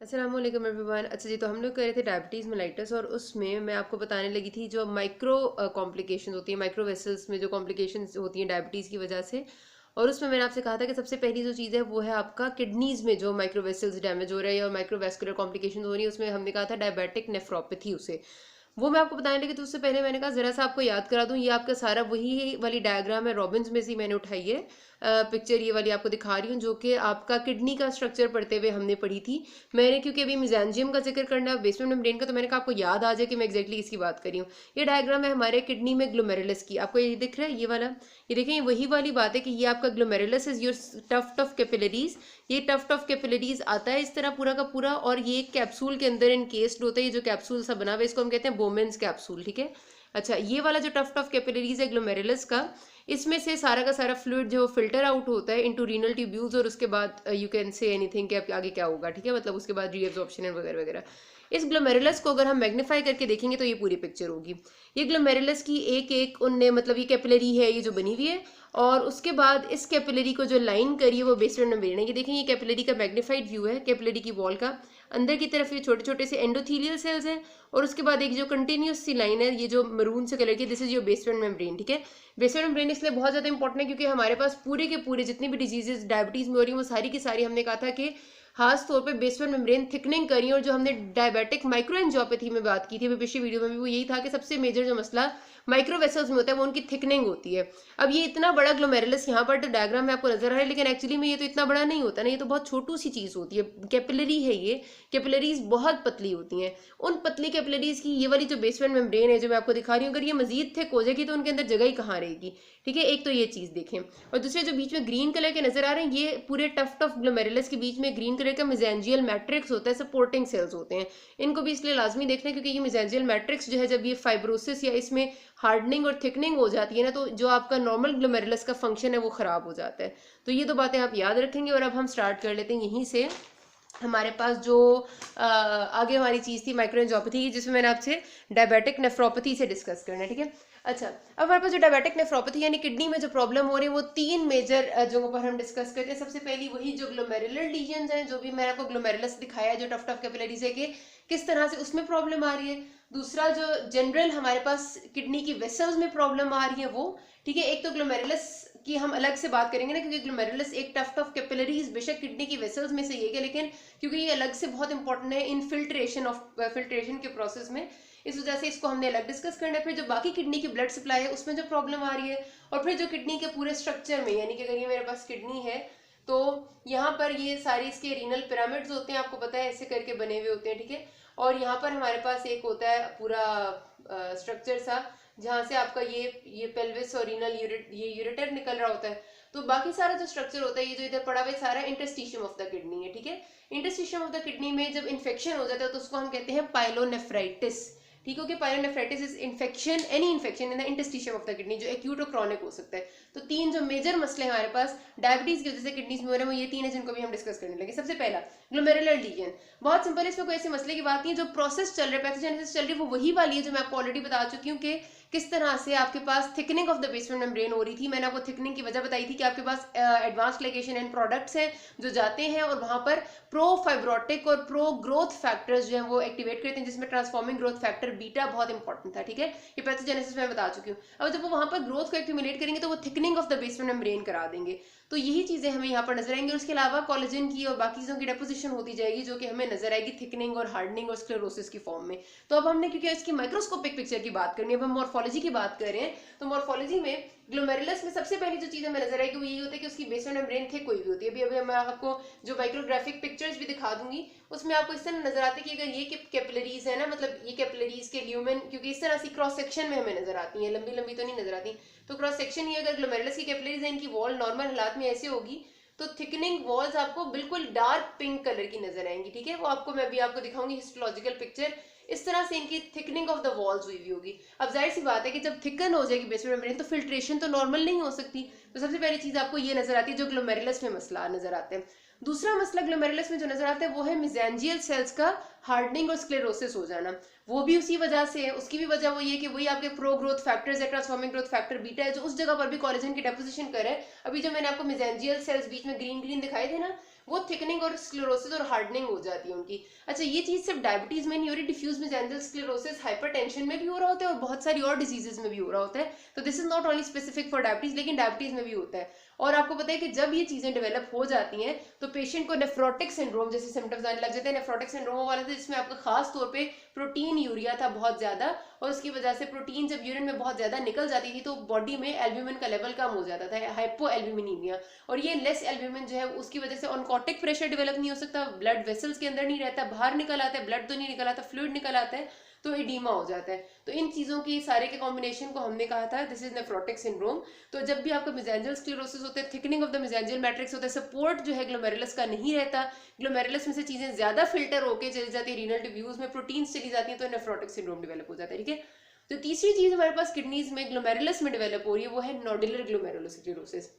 अस्सलाम वालेकुम एवरीवन। अच्छा जी, तो हम लोग कर रहे थे डायबिटीज़ मेलाइटस और उसमें मैं आपको बताने लगी थी जो माइक्रो कॉम्प्लिकेशंस होती हैं, माइक्रो वेसल्स में जो कॉम्प्लिकेशंस होती हैं डायबिटीज़ की वजह से। और उसमें मैंने आपसे कहा था कि सबसे पहली जो चीज़ है वो है आपका किडनीज़ में जो माइक्रो वेसल्स डैमेज हो रहे हैं और माइक्रोवेस्कुलर कॉम्प्लिकेशन हो रही है, उसमें हमने कहा था डायबिटिक नेफ्रोपैथी उसे। वो मैं आपको बताने लगी, तो उससे पहले मैंने कहा ज़रा सा आपको याद करा दूं, ये आपका सारा वही वाली डायग्राम है, रॉबिन्स में से मैंने उठाई है पिक्चर, ये वाली आपको दिखा रही हूँ जो कि आपका किडनी का स्ट्रक्चर पढ़ते हुए हमने पढ़ी थी। मैंने क्योंकि अभी मिज़ेंजियम का जिक्र करना है, बेसमेंट मेम्ब्रेन का, तो मैंने कहा आपको याद आ जाए कि मैं एक्जैक्टली इसकी बात कर रही हूँ। ये डायग्राम है हमारे किडनी में ग्लोमेरुलस की, आपको ये दिख रहा है ये वाला। ये देखें, ये वही वाली बात है कि ये आपका glomerulus is your tuft of capillaries. ये टफ्ट ऑफ कैपिलरीज आता है इस तरह पूरा का पूरा, और ये एक कैप्सूल के अंदर इनकेस्ड होता है। ये जो कैप्सूल सा बना हुआ है इसको हम कहते हैं बोमेन्स कैप्सूल, ठीक है। अच्छा, ये वाला जो टफ्ट ऑफ कैपिलरीज है ग्लोमेरुलस का, इसमें से सारा का सारा फ्लूइड जो फिल्टर आउट होता है इनटू रीनल ट्यूब्यूल्स, और उसके बाद यू कैन से एनीथिंग कि आगे क्या होगा, ठीक है, मतलब उसके बाद रीएब्जॉर्प्शन वगैरह वगैरह। इस ग्लोमेरुलस को अगर हम मैग्नीफाई करके देखेंगे तो ये पूरी पिक्चर होगी। ये ग्लोमेरुलस की एक एक उनने, मतलब ये कैपिलरी है ये जो बनी हुई है, और उसके बाद इस कैपिलरी को जो लाइन करी है वो बेसमेंट मेम्ब्रेन है। ये देखें, ये कैपिलरी का मैग्नीफाइड व्यू है कैपिलरी की वॉल का। अंदर की तरफ ये छोटे छोटे से एंडोथीलियल सेल्स हैं, और उसके बाद एक जो कंटिन्यूस सी लाइन है ये जो मरून से कलर की, this is your basement membrane, ठीक है। बेसमेंट मेम्ब्रेन इसलिए बहुत ज़्यादा इंपॉर्टेंट है क्योंकि हमारे पास पूरे के पूरे जितनी भी डिजीजेज डायबिटीज़ में हो रही हैं वो सारी की सारी, हमने कहा था कि खास तौर पे बेसमेंट मेम्ब्रेन थिकनिंग करी। और जो हमने डायबिटिक माइक्रोएंजियोपैथी में बात की थी अभी पिछली वीडियो में भी, वो यही था कि सबसे मेजर जो मसला माइक्रो वेसल्स में होता है वो उनकी थिकनिंग होती है। अब ये इतना बड़ा ग्लोमेरुलस यहाँ पर तो डायग्राम में आपको नजर आ रहा है, लेकिन एक्चुअली में ये तो इतना बड़ा नहीं होता ना, ये तो बहुत छोटू सी चीज होती है, कैपिलरी है ये। कैपिलरीज बहुत पतली होती हैं। उन पतली कैपिलरीज की ये वाली जो बेसमेंट मेम्ब्रेन है जो मैं आपको दिखा रही हूँ, अगर ये मजीद थिक हो जाएगी तो उनके अंदर जगह ही कहाँ रहेगी, ठीक है। एक तो ये चीज देखें, और दूसरे जो बीच में ग्रीन कलर के नजर आ रहे हैं, ये पूरे टफ्ट ऑफ ग्लोमेरुलस के बीच में ग्रीन कलर का मेसेंजियल मैट्रिक्स होता है, सपोर्टिंग सेल्स होते हैं। इनको भी इसलिए लाजमी देखना है क्योंकि ये मेसेंजियल मैट्रिक्स जो है जब ये फाइब्रोसिस या इसमें हार्डनिंग और थिकनिंग हो जाती है ना, तो जो आपका नॉर्मल ग्लोमेरुलस का फंक्शन है वो खराब हो जाता है। तो ये दो बातें आप याद रखेंगे। और अब हम स्टार्ट कर लेते हैं यहीं से। हमारे पास जो आगे हमारी चीज़ थी माइक्रोएंजियोपैथी की, जिसमें मैंने आपसे डायबिटिक नेफ्रोपैथी से डिस्कस करना है, ठीक है। अच्छा, अब हमारे पास जो डायबिटिक नेफ्रोपैथी यानी किडनी में जो प्रॉब्लम हो रही है वो तीन मेजर जगहों पर हम डिस्कस करते हैं। सबसे पहली वही जो ग्लोमेरुलर लीजन्स हैं, जो भी मैंने आपको ग्लोमेरुलस दिखाया है जो टफ्ट ऑफ कैपिलरीज है कि किस तरह से उसमें प्रॉब्लम आ रही है। दूसरा जो जनरल हमारे पास किडनी की वेसल्स में प्रॉब्लम आ रही है वो, ठीक है। एक तो ग्लोमेरुलस की हम अलग से बात करेंगे ना, क्योंकि ग्लोमेरुलस एक टफ्ट ऑफ कैपिलरीज बेशक किडनी की वेसल्स में से एक है, लेकिन क्योंकि ये अलग से बहुत इंपॉर्टेंट है इन फिल्ट्रेशन के प्रोसेस में, इस वजह से इसको हमने अलग डिस्कस करना है। फिर जो बाकी किडनी की ब्लड सप्लाई है उसमें जो प्रॉब्लम आ रही है, और फिर जो किडनी के पूरे स्ट्रक्चर में, यानी कि अगर ये मेरे पास किडनी है तो यहाँ पर ये सारी इसके रीनल पिरामिड्स होते हैं, आपको पता है ऐसे करके बने हुए होते हैं, ठीक है। और यहाँ पर हमारे पास एक होता है पूरा स्ट्रक्चर सा, जहाँ से आपका ये पेल्विस और रीनल ये यूरेटर निकल रहा होता है। तो बाकी सारा जो स्ट्रक्चर होता है ये जो इधर पड़ा हुआ है सारा इंटरस्टिशियम ऑफ द किडनी है, ठीक है। इंटरस्टिशियम ऑफ द किडनी में जब इन्फेक्शन हो जाता है तो उसको हम कहते हैं पाइलोनेफ्राइटिस, ठीक है। Pyelonephritis is infection, any infection in the interstitium of the kidney जो एक्यूट और क्रॉनिक हो सकता है। तो तीन जो मेजर मसले हमारे पास डायबिटीज की वजह से किडनीज में हो रहे हैं वो ये तीन है, जिनको भी हम डिस्कस करने लगे। सबसे पहला ग्लोमेरुलर लीजन, बहुत सिंपल है, इसमें कोई ऐसे मसले की बात नहीं है। जो प्रोसेस चल रहा है, पैथोजेनेसिस चल रही है, वो वही वाली है जो मैं आपको ऑलरेडी बता चुकी हूँ कि किस तरह से आपके पास thickening of the basement membrane हो रही थी। मैंने आपको थिकनिंग की वजह बताई थी कि आपके पास एडवांस ग्लाइकेशन एंड प्रोडक्ट्स हैं जो जाते हैं और वहां पर प्रो फाइब्रोटिक और प्रो ग्रोथ फैक्टर्स जो हैं वो एक्टिवेट करते हैं, जिसमें ट्रांसफॉर्मिंग ग्रोथ फैक्टर बीटा बहुत इंपॉर्टेंट था, ठीक है। ये पैथोजेनेसिस में बता चुकी हूँ। अब जब वो वहां पर ग्रोथ को एक्टिमुलेट करेंगे तो वो thickening of the basement membrane करा देंगे। तो यही चीजें हमें यहाँ पर नजर आएंगी, और उसके अलावा कोलेजन की और बाकी चीजों की डेपोजिशन होती जाएगी जो कि हमें नजर आएगी थिकनिंग और हार्डनिंग और स्क्लेरोसिस की फॉर्म में। तो अब हमने क्योंकि इसकी माइक्रोस्कोपिक पिक्चर की बात करनी है, अब हम मॉर्फोलॉजी की बात कर रहे हैं, तो मॉर्फोलॉजी में ग्लोमेरुलस में सबसे पहली जो चीज हमें नजर आएगी वो यही होता है कि उसकी बेसमेंट मेम्ब्रेन थिक हुई होती है। अभी अभी मैं आपको जो माइक्रोग्राफिक पिक्चर्स भी दिखा दूंगी उसमें आपको इस तरह नजर आता है कि अगर ये कैपिलरीज है ना, मतलब ये कैपिलरीज के ल्यूमेन, क्योंकि इस तरह से क्रॉस सेक्शन में हमें नजर आती है, लंबी लंबी तो नहीं नजर आती। तो क्रॉस सेक्शन ये अगर ग्लोमेरुलस की कैपिलरीज है, इनकी वॉल नॉर्मल हालात में ऐसे होगी तो थिकनिंग वॉल्स आपको बिल्कुल डार्क पिंक कलर की नजर आएंगी, ठीक है। वो आपको मैं भी आपको दिखाऊंगी हिस्टोलॉजिकल पिक्चर, इस तरह से इनकी थिकनिंग ऑफ द वॉल्स हुई होगी। अब जाहिर सी बात है कि जब थिकन हो जाएगी बेसमेंट मेम्ब्रेन तो फिल्ट्रेशन तो नॉर्मल नहीं हो सकती। तो सबसे पहली चीज आपको ये नजर आती है जो ग्लोमेरुलस में मसला नजर आता है। दूसरा मसला ग्लोमेरुलस में जो नजर आता है वो है मेसेंजियल सेल्स का हार्डनिंग और स्क्लेरोसिस हो जाना। वो भी उसी वजह से है, उसकी भी वजह वो ये कि वही आपके प्रो ग्रोथ फैक्टर्स है, ट्रांसफॉर्मिंग ग्रोथ फैक्टर बीटा है, जो उस जगह पर भी कोलेजन की डेपोजिशन करे। अभी जो मैंने आपको मेसेंजियल सेल्स बीच में ग्रीन ग्रीन दिखाई थे ना, वो थिकनिंग और स्क्लेरोसिस और हार्डनिंग हो जाती है उनकी। अच्छा, ये चीज सिर्फ डायबिटीज में नहीं हो रही, डिफ्यूज मेसेंजियल स्क्लेरोसिस हाइपरटेंशन में भी हो रहा होता है और बहुत सारी और डिजीजेस में भी हो रहा होता है। तो this is not only specific for diabetes, लेकिन डायबिटीज में भी होता है। और आपको पता है कि जब ये चीजें डेवलप हो जाती हैं तो पेशेंट को नेफ्रोटिक सिंड्रोम जैसे सिम्टम्स आने लग जाते हैं। नेफ्रोटिक सिंड्रोम वाला था जिसमें आपका खास तौर पे प्रोटीन यूरिया था बहुत ज्यादा, और उसकी वजह से प्रोटीन जब यूरिन में बहुत ज्यादा निकल जाती थी तो बॉडी में एल्ब्यूमिन का लेवल कम हो जाता था, हाइपो एल्ब्यूमिनीमिया। और ये लेस एल्ब्यूमिन जो है उसकी वजह से ऑनकोटिक प्रेशर डेवलप नहीं हो सकता, ब्लड वेसल्स के अंदर नहीं रहता, बाहर निकल आता है, ब्लड तो नहीं निकल आता, फ्लूइड निकल आता है, तो एडीमा हो जाता है। तो इन चीजों की सारे के कॉम्बिनेशन को हमने कहा था दिस इज नेफ्रोटिक सिंड्रोम। तो जब भी आपका मेसेंजियल स्क्लेरोसिस होता है, thickening of the mesangial matrix होता है, सपोर्ट जो है ग्लोमेरुलस का नहीं रहता, ग्लोमेरुलस में से चीजें ज्यादा फिल्टर होकर चली जाती है, रीनल ट्यूब्यूल्स में प्रोटीन चली जाती है, तो नेफ्रोटिक सिंड्रोम डेवलप हो जाता है। ठीक है, तो तीसरी चीज हमारे पास किडनीज में ग्लोमेरुलस में डेवलप हो रही है वो है नोडुलर ग्लोमेरुलोस्क्लेरोसिस।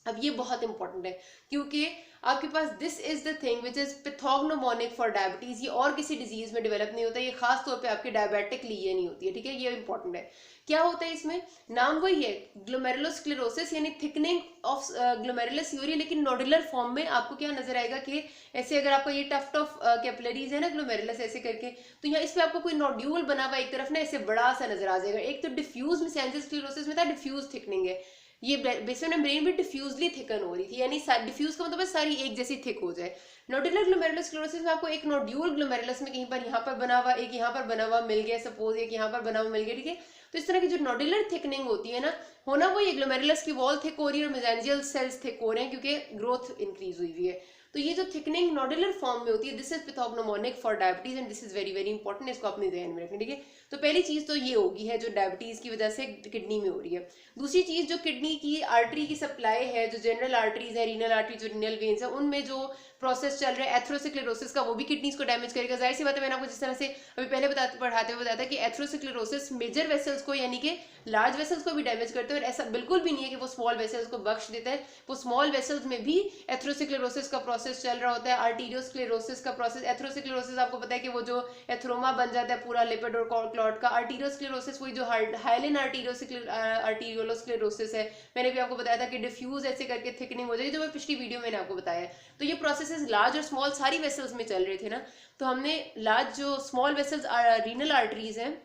अब ये बहुत इंपॉर्टेंट है क्योंकि आपके पास this is the thing which is pathognomonic for diabetes. ये और किसी डिजीज में डेवलप नहीं होता, ये खास तौर पे आपके डायबिटिक लिए नहीं होती है। ठीक है, ये इंपॉर्टेंट है। क्या होता है इसमें, नाम वही है ग्लोमेरुलोस्क्लेरोसिस यानी थिकनिंग ऑफ ग्लोमेरुलस हो रही है, लेकिन नोडुलर फॉर्म में आपको क्या नजर आएगा कि ऐसे अगर आपको ये टफ्ट ऑफ कैपिलरीज है ना ग्लोमेरुलस ऐसे करके, तो यहाँ इस पे आपको कोई नोड्यूल बना हुआ एक तरफ ना ऐसे बड़ा सा नजर आ जाएगा। एक तो डिफ्यूज मेसेंजियल स्क्लेरोसिस में था डिफ्यूज थिकनिंग है, ये बेसिन मेम्ब्रेन भी डिफ्यूजली थिकन हो रही थी, यानी डिफ्यूज का मतलब सारी एक जैसी थिक हो जाए। नोडुलर ग्लोमेरुलोस्क्लेरोसिस में आपको एक नोड्यूल ग्लोमेरुलस में कहीं पर यहाँ पर बना हुआ, एक यहाँ पर बना हुआ मिल गया, सपोज एक यहाँ पर बना हुआ मिल गया। ठीक है, तो इस तरह की जो नोडुलर थिकनिंग होती है ना, होना वो ये ग्लोमेरुलस की वॉल थिक हो रही है और मेसेंजियल सेल्स थिक हो रहे हैं क्योंकि ग्रोथ इंक्रीज हुई है। तो ये जो थिकनिंग नोडुलर फॉर्म में होती है this is pathognomonic for diabetes and this is very very important, इसको अपने ध्यान में रखें। ठीक है, तो पहली चीज तो ये होगी है जो डायबिटीज की वजह से किडनी में हो रही है। दूसरी चीज जो किडनी की आर्टरी की सप्लाई है, जो जनरल आर्टरीज है, रीनल आर्टरी जो रीनल वेन्स है, उनमें जो प्रोसेस चल रहा है एथेरोस्क्लेरोसिस का, वो भी किडनीज को डैमेज करेगा। जाहिर सी बात है, मैंने आपको जिस तरह से अभी पहले पढ़ाते हुए बताया था कि एथेरोस्क्लेरोसिस मेजर वेसल्स को यानी कि लार्ज वेसल्स को भी डैमेज करते हैं, और ऐसा बिल्कुल भी नहीं है कि वो स्मॉल वेसल्स को बख्श देता है। वो स्मॉल वेसल्स में भी एथेरोस्क्लेरोसिस का प्रोसेस चल रहा होता है, आर्टीरियोस्क्लेरोसिस का प्रोसेस। एथेरोस्क्लेरोसिस आपको पता है कि वो जो एथ्रोमा बन जाता है पूरा लिपिड और क्लॉट का। आर्टीरियोस्क्लेरोसिस वही जो हाइलिन आर्टीरियोलोस्क्लेरोसिस है, मैंने भी आपको बताया था कि डिफ्यूज ऐसे करके थिकनिंग हो जाएगी, जो मैं पिछली वीडियो में आपको बताया। तो ये प्रोसेसेस लार्ज और स्मॉल सारी वेसल्स में चल रहे थे ना, तो हमने लार्ज जो स्मॉल वेसल्स रीनल आर्टरीज हैं,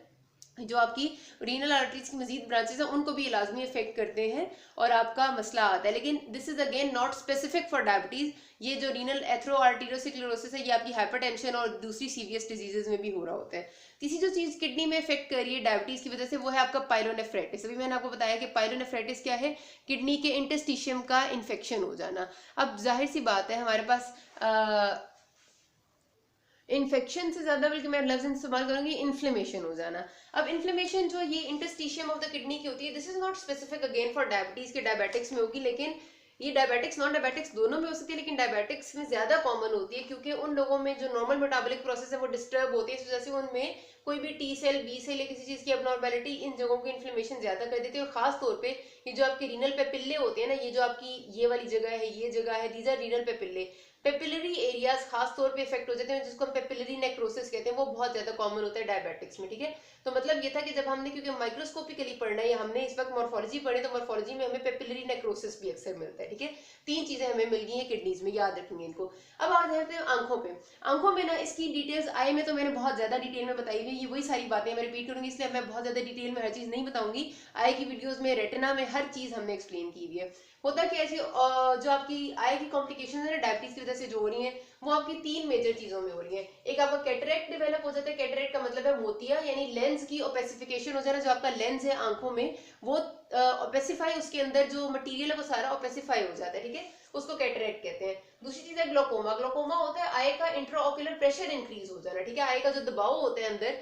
जो आपकी रीनल आर्टरीज की मजीद ब्रांचेस हैं, उनको भी लाजमी इफेक्ट करते हैं और आपका मसला आता है। लेकिन this is again not specific for diabetes. ये जो रीनल एथरो आर्टीरियोस्क्लेरोसिस है ये आपकी हाइपरटेंशन और दूसरी सीवियस डिजीजेस में भी हो रहा होता है। तीसरी जो चीज किडनी में इफेक्ट कर रही है डायबिटीज की वजह से वो है आपका पाइलोनेफ्राइटिस। अभी मैंने आपको बताया कि पाइलोनेफ्राइटिस क्या है, किडनी के इंटेस्टिशियम का इन्फेक्शन हो जाना। अब जाहिर सी बात है हमारे पास इन्फेक्शन से ज्यादा बल्कि मैं लफ्ज इस्तेमाल करूंगी इन्फ्लेमेशन हो जाना। अब इन्फ्लेमेशन जो ये इंटेस्टिशियम ऑफ द किडनी की होती है this is not specific again for diabetes के डायबिटिक्स में होगी, लेकिन ये डायबिटिक्स नॉन डायबिटिक्स दोनों में हो सकती है, लेकिन डायबिटिक्स में ज्यादा कॉमन होती है क्योंकि उन लोगों में जो नॉर्मल मेटाबॉलिक प्रोसेस है वो डिस्टर्ब होती है, इस वजह से उनमें कोई भी टी सेल बी सेल या किसी चीज की अबनॉर्मेलिटी इन जगहों की इन्फ्लेमेशन ज्यादा कर देती है। और खास तौर पे ये जो आपके रीनल पेपिल्ले होते हैं ना, ये जो आपकी ये वाली जगह है, ये जगह है, these are renal papillae. Papillary areas खास तौर पे इफेक्ट हो जाते हैं जिसको हम पेपिलरी नेक्रोसिस कहते हैं, वो बहुत ज्यादा कॉमन होता है डायबिटिक्स में। ठीक है, तो मतलब ये था कि जब हमने क्योंकि माइक्रोस्कोपिकली पढ़ना है या हमने इस वक्त मॉर्फोलॉजी पढ़ी, तो मॉर्फोलॉजी में हमें पेपिलरी नेक्रोसिस भी अक्सर मिलता है। ठीक है, तीन चीजें हमें मिल गई हैं किडनीज में, याद रखेंगे इनको। अब आ जाते हैं आंखों पे। आंखों में ना इसकी डिटेल्स आई में तो मैंने बहुत ज्यादा डिटेल में बताई हुई, ये वही सारी बातें मैं रिपीट करूंगी, इसलिए मैं बहुत ज्यादा डिटेल में हर चीज नहीं बताऊंगी। आई की वीडियोज में रेटिना में हर चीज हमने एक्सप्लेन की हुई है। होता क्या है जो आपकी आई की कॉम्प्लिकेशन है ना डायबिटीज की वजह से जो हो रही है वो आपकी तीन मेजर चीजों में हो रही है। एक आपका कैटरेक्ट डेवलप हो जाता है, कैटरेक्ट का मतलब है मोतिया यानी लेंस की ओपेसिफिकेशन हो जाना। जो आपका लेंस है आंखों में वो ओपेसिफाई, उसके अंदर जो मटेरियल है वो सारा ओपेसिफाई हो जाता है। ठीक है, उसको कैटरेक्ट कहते हैं। दूसरी चीज है ग्लोकोमा। ग्लोकोमा होता है आई का इंट्राओक्यूलर प्रेशर इंक्रीज हो जाना। ठीक है, आई का जो दबाव होता है अंदर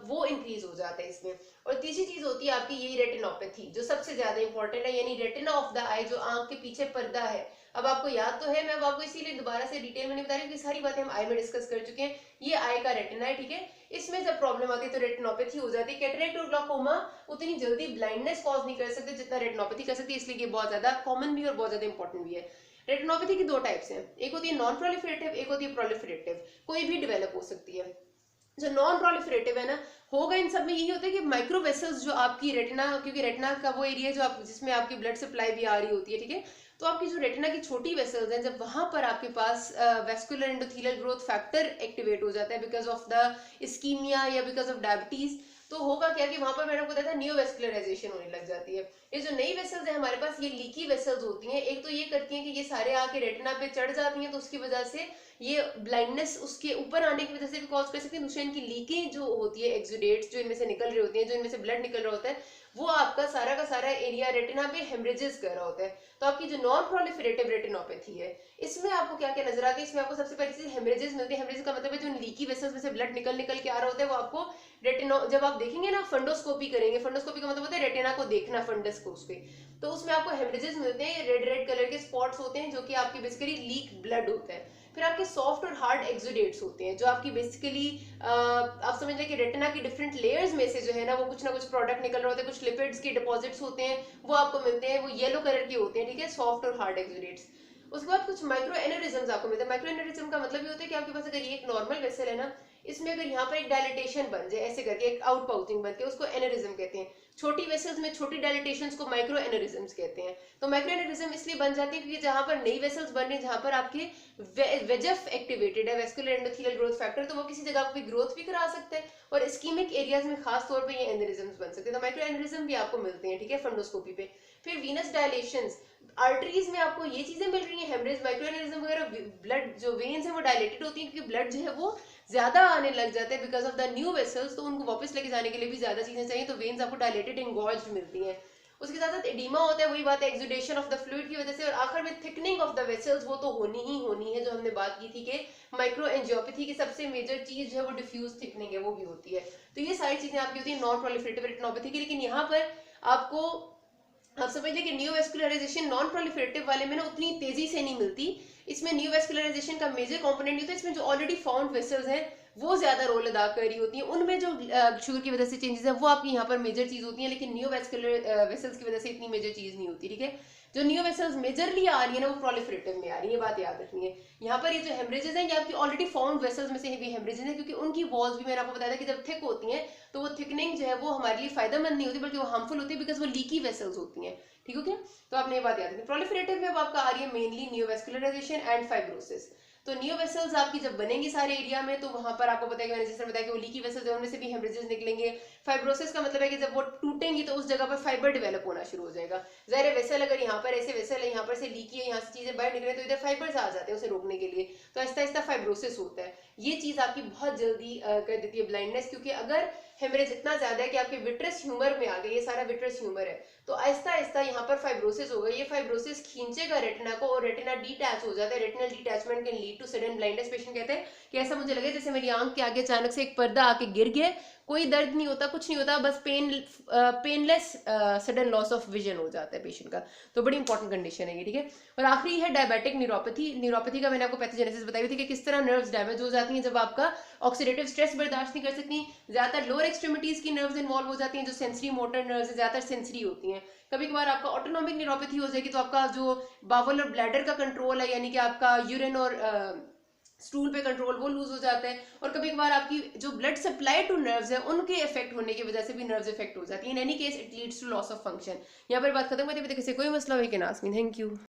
वो इंक्रीज हो जाता है इसमें। और तीसरी चीज होती है आपकी यही रेटिनोपैथी जो सबसे ज्यादा इंपॉर्टेंट है, यानी रेटिना ऑफ द आई, जो आंख के पीछे पर्दा है। अब आपको याद तो है, मैं अब आपको इसीलिए दोबारा से डिटेल में नहीं बता रही हूँ कि सारी बातें हम आई में डिस्कस कर चुके हैं। ये आई का रेटिना है। ठीक है, इसमें जब प्रॉब्लम आती है तो रेटिनोपैथी हो जाती है। कैटरेक्ट और ग्लोकोमा उतनी जल्दी ब्लाइंडनेस कॉज नहीं कर सकते जितना रेटिनोपैथी कर सकती है, इसलिए ये बहुत ज्यादा कॉमन भी और बहुत ज्यादा इंपॉर्टेंट भी है। रेटिनोपैथी की दो टाइप्स हैं, एक होती है नॉन प्रोलिफरेटिव, एक होती है प्रोलिफरेटिव। कोई भी डेवलप हो सकती है। जो नॉन प्रोलिफरेटिव है ना, होगा इन सब में यही होता है कि माइक्रो वेसल्स जो आपकी रेटिना, क्योंकि रेटिना का वो एरिया जो आप जिसमें आपकी ब्लड सप्लाई भी आ रही होती है, ठीक है, तो आपकी जो रेटिना की छोटी वेसल्स हैं, जब वहां पर आपके पास vascular endothelial growth factor activate हो जाता है बिकॉज ऑफ द इस्कीमिया या बिकॉज ऑफ डायबिटीज, तो होगा क्या कि वहां पर मैंने आपको बताया था नियोवेस्कुलराइजेशन होने लग जाती है। ये जो नई वेसल्स है हमारे पास, ये लीकी वेसल्स होती हैं। एक तो ये करती हैं कि ये सारे आके रेटिना पे चढ़ जाती हैं, तो उसकी वजह से ये ब्लाइंडनेस उसके ऊपर आने की वजह से भी कॉज कर सकती है। दूसरी इनकी लीकेज जो होती है, एक्सुडेट्स जो इनमें से निकल रही होती हैं, जो इनमें से ब्लड निकल रहा होता है, वो आपका सारा का सारा एरिया रेटिना पे हेमरेजेस कर रहा होता है। तो आपकी जो नॉन प्रोलिफरेटिव रेटिनोपैथी है, इसमें आपको क्या क्या नजर आता है? इसमें आपको सबसे पहली चीज हेमरेजेस मिलती है। हेमरेजेस का मतलब है जो लीकी वेसल्स में से ब्लड निकल निकल के आ रहा होता है, वो आपको रेटिनो, जब आप देखेंगे ना फंडोस्कोपी करेंगे, फंडोस्कोपी का मतलब होता है रेटिना को देखना फंडस को उसके, तो उसमें आपको हेमरेजेस मिलते हैं। रेड रेड कलर के स्पॉट्स होते हैं जो कि आपके बेसिकली लीक ब्लड होता है। फिर आपके सॉफ्ट और हार्ड एक्सुडेट्स होते हैं जो आपकी बेसिकली आप समझ लें कि रेटिना की डिफरेंट लेयर्स में से जो है ना कुछ प्रोडक्ट निकल रहे होते हैं, कुछ लिपिड्स के डिपॉजिट्स होते हैं, वो आपको मिलते हैं, वो येलो कलर के होते हैं, ठीक है, सॉफ्ट और हार्ड एक्सुडेट्स। उसके बाद कुछ माइक्रो एनेरिज्म्स आपको मिलते हैं। माइक्रो एनेरिज्म का मतलब ये होता है कि आपके पास अगर ये एक नॉर्मल वेसल है ना, इसमें अगर यहाँ पर एक डायलिटेशन बन जाए ऐसे करके, एक आउट पाउचिंग बन के, उसको एनेरिज्म कहते हैं। छोटी वेसल्स में छोटी डायलिटेशंस को माइक्रो एनेरिज्म्स कहते हैं। तो माइक्रो एनेरिज्म इसलिए बन जाती है क्योंकि जहां पर नई वेसल्स बन रही है, जहां पर आपके वेजफ एक्टिवेटेड है, वेस्कुलर एंडोथेलियल ग्रोथ फैक्टर, तो वो किसी जगह पे ग्रोथ भी करा सकता है और इस्कीमिक एरियाज में खास तौर पे ये एनेरिज्म्स बन सकते हैं। तो माइक्रो एनेरिज्म भी आपको मिलते हैं, ठीक है, फंडोस्कोपी पे। फिर वीनस डायलेशंस, आर्टरीज में आपको ये चीजें मिल रही हैं, हेमरेज, माइक्रो एनेरिज्म वगैरह। ब्लड जो वेन्स है वो डायलेटेड होती है क्योंकि ब्लड जो है वो ज्यादा आने लग जाते हैं because of the new vessels, तो उनको वापस लेके जाने के लिए भी ज्यादा चीजें चाहिए, तो वेन्स आपको डायलेटेड इंगॉल्ज्ड मिलती हैं। उसके साथ साथ एडिमा होता है, वही बात है एक्सुडेशन ऑफ द फ्लूइड की वजह से। और आखिर में थिकनिंग ऑफ द वेसल्स, वो तो होनी ही होनी है, जो हमने बात की थी कि माइक्रो एंजियोपैथी की सबसे मेजर चीज जो है वो डिफ्यूज थिकनिंग है, वो भी होती है। तो ये सारी चीजें आपकी होती है नॉन प्रोलिफरेटिव रेटिनोपैथी की। लेकिन यहाँ पर आपको आप समझिए कि नियोवेस्कुलराइजेशन नॉन प्रोलिफरेटिव वाले में ना उतनी तेजी से नहीं मिलती। इसमें नियोवेस्कुलराइजेशन का मेजर कंपोनेंट नहीं होता, इसमें जो ऑलरेडी फाउंड वेसल्स हैं वो ज्यादा रोल अदा कर रही होती हैं, उनमें जो शुगर की वजह से चेंजेस है वो आपकी यहाँ पर मेजर चीज होती है। लेकिन नियोवेस्कुलर वेसल्स की वजह से इतनी मेजर चीज नहीं होती, ठीक है। जो नियो वेसल्स मेजरली आ रही है ना, वो प्रोलिफरेटिव में आ रही है, बात याद रखनी है। यहाँ पर ये जो हेमरेजेस हैं, ये आपकी ऑलरेडी फाउंड वेसल्स में से भी हेमरेजेस हैं, क्योंकि उनकी वॉल्स भी मैंने आपको बताया था कि जब थिक होती हैं तो वो थिकनिंग जो है वो हमारे लिए फायदेमंद नहीं होती, बल्कि वो हार्मफुल होती है बिकॉज वो लीकी वेसल्स होती हैं, ठीक है क्या। तो आपने ये बात याद रखनी। प्रोलिफरेटिव में अब आपका आ रही है मेनली नियोवेस्कुलराइजेशन एंड फाइब्रोसिस। तो नियो वेसल्स आपकी जब बनेंगी सारे एरिया में, तो वहां पर आपको पता है कि मैंने जैसे बताया कि वो लीकी वेसल्स है, उनमें से भी हेमरेजेस निकलेंगे। फाइब्रोसिस का मतलब है कि जब वो टूटेंगी तो उस जगह पर फाइबर डेवलप होना शुरू हो जाएगा। ज़ाहिर वेसल अगर यहाँ पर ऐसे वेसल है, यहाँ पर से लीकी है, यहाँ से चीजें बाहर निकले, तो इधर फाइबर्स आ जाते हैं उसे रोकने के लिए, तो आहिस्ता आहिस्ता फाइब्रोसिस होता है। ये चीज आपकी बहुत जल्दी कर देती है ब्लाइंडनेस, क्योंकि अगर हेमरेज इतना ज्यादा है कि आपके विट्रस ह्यूमर में आ गए, ये सारा विट्रस ह्यूमर है, तो आहिस्ता आहिस्ता यहाँ पर फाइब्रोसिस होगा। ये फाइब्रोसिस खींचेगा रेटिना को और रेटिना डिटैच हो जाता है। Retinal detachment can lead to sudden blindness. Patient कहते हैं कि ऐसा मुझे लगे जैसे मेरी आंख के आगे अचानक से एक पर्दा आके गिर गया, कोई दर्द नहीं होता, कुछ नहीं होता, बस painless sudden loss of vision हो जाता है पेशेंट का। तो बड़ी इंपॉर्टेंट कंडीशन है ये, ठीक है। और आखिरी है डायबिटिक न्यूरोपैथी। न्यूरोपैथी का मैंने आपको पैथोजेनेसिस बताई थी कि किस तरह नर्व्स डैमेज हो जाती हैं जब आपका ऑक्सीडेटिव स्ट्रेस बर्दाश्त नहीं कर सकती। ज्यादातर लोअर एक्सट्रीमिटीज की नर्व्स इन्वॉल्व हो जाती हैं, जो सेंसरी मोटर नर्व्स ज्यादातर सेंसरी होती हैं। कभी कभार आपका ऑटोनॉमिक न्यूरोपैथी हो जाएगी, तो आपका जो बावल और ब्लैडर का कंट्रोल है, यानी कि आपका यूरिन और स्टूल पे कंट्रोल, वो लूज हो जाता है। और कभी कभार आपकी जो ब्लड सप्लाई टू नर्व्स है उनके इफेक्ट होने की वजह से भी नर्व्स इफेक्ट हो जाती है। In any case it leads to loss of function. यहाँ पर बात खत्म करते हैं, किसी कोई मसला हो कि नासमीन। Thank you.